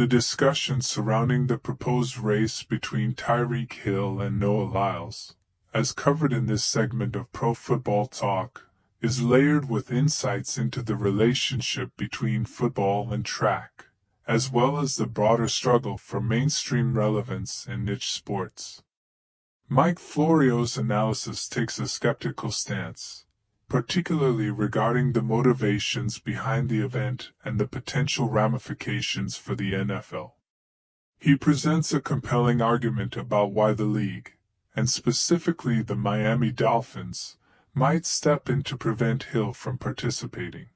The discussion surrounding the proposed race between Tyreek Hill and Lyles, as covered in this segment of Pro Football Talk, is layered with insights into the relationship between football and track, as well as the broader struggle for mainstream relevance in niche sports. Mike Florio's analysis takes a skeptical stance, particularly regarding the motivations behind the event and the potential ramifications for the NFL. He presents a compelling argument about why the league, and specifically the Miami Dolphins, might step in to prevent Hill from participating.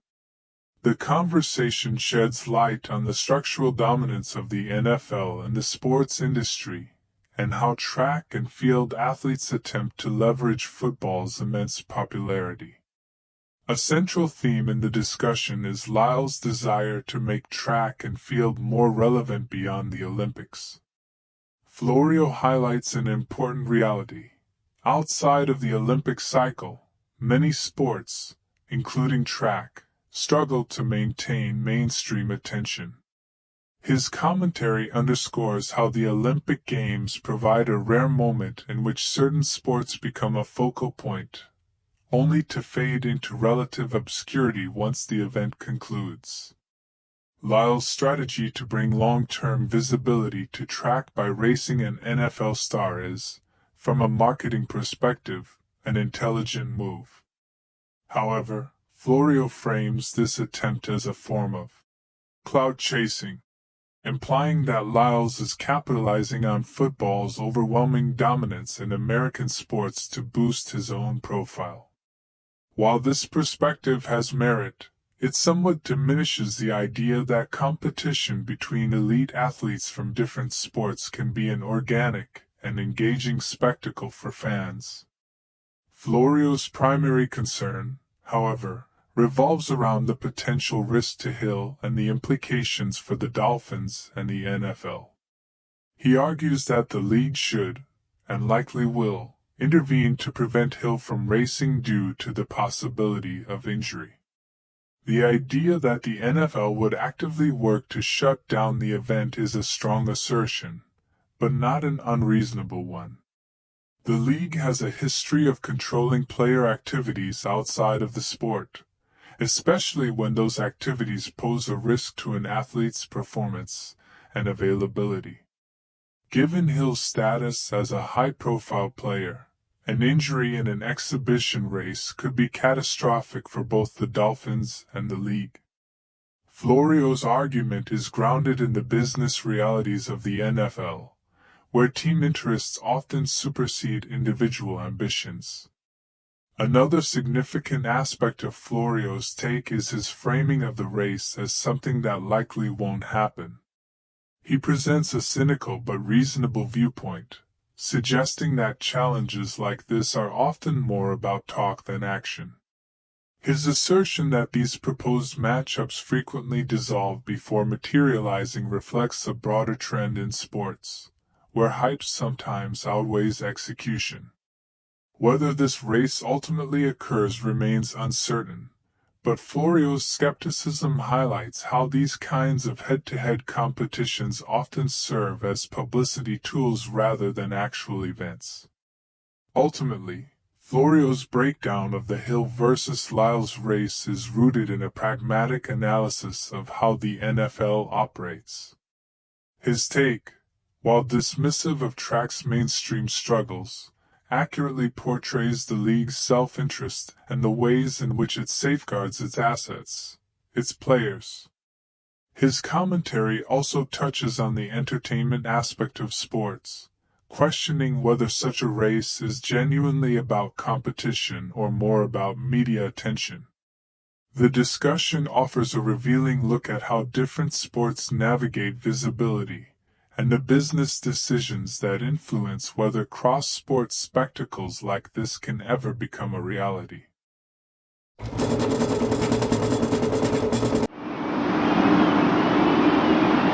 The conversation sheds light on the structural dominance of the NFL in the sports industry, and how track and field athletes attempt to leverage football's immense popularity. A central theme in the discussion is Lyles' desire to make track and field more relevant beyond the Olympics. Florio highlights an important reality. Outside of the Olympic cycle, many sports, including track, struggle to maintain mainstream attention. His commentary underscores how the Olympic Games provide a rare moment in which certain sports become a focal point, only to fade into relative obscurity once the event concludes. Lyles' strategy to bring long-term visibility to track by racing an NFL star is, from a marketing perspective, an intelligent move. However, Florio frames this attempt as a form of clout chasing, implying that Lyles is capitalizing on football's overwhelming dominance in American sports to boost his own profile. While this perspective has merit, it somewhat diminishes the idea that competition between elite athletes from different sports can be an organic and engaging spectacle for fans. Florio's primary concern, however, revolves around the potential risk to Hill and the implications for the Dolphins and the NFL. He argues that the league should, and likely will, intervene to prevent Hill from racing due to the possibility of injury. The idea that the NFL would actively work to shut down the event is a strong assertion, but not an unreasonable one. The league has a history of controlling player activities outside of the sport, especially when those activities pose a risk to an athlete's performance and availability. Given Hill's status as a high-profile player, an injury in an exhibition race could be catastrophic for both the Dolphins and the league. Florio's argument is grounded in the business realities of the NFL, where team interests often supersede individual ambitions. Another significant aspect of Florio's take is his framing of the race as something that likely won't happen. He presents a cynical but reasonable viewpoint, suggesting that challenges like this are often more about talk than action. His assertion that these proposed matchups frequently dissolve before materializing reflects a broader trend in sports, where hype sometimes outweighs execution. Whether this race ultimately occurs remains uncertain, but Florio's skepticism highlights how these kinds of head-to-head competitions often serve as publicity tools rather than actual events. Ultimately, Florio's breakdown of the Hill versus Lyles race is rooted in a pragmatic analysis of how the NFL operates. His take, while dismissive of track's mainstream struggles, accurately portrays the league's self-interest and the ways in which it safeguards its assets, its players. His commentary also touches on the entertainment aspect of sports, questioning whether such a race is genuinely about competition or more about media attention. The discussion offers a revealing look at how different sports navigate visibility, and the business decisions that influence whether cross-sport spectacles like this can ever become a reality.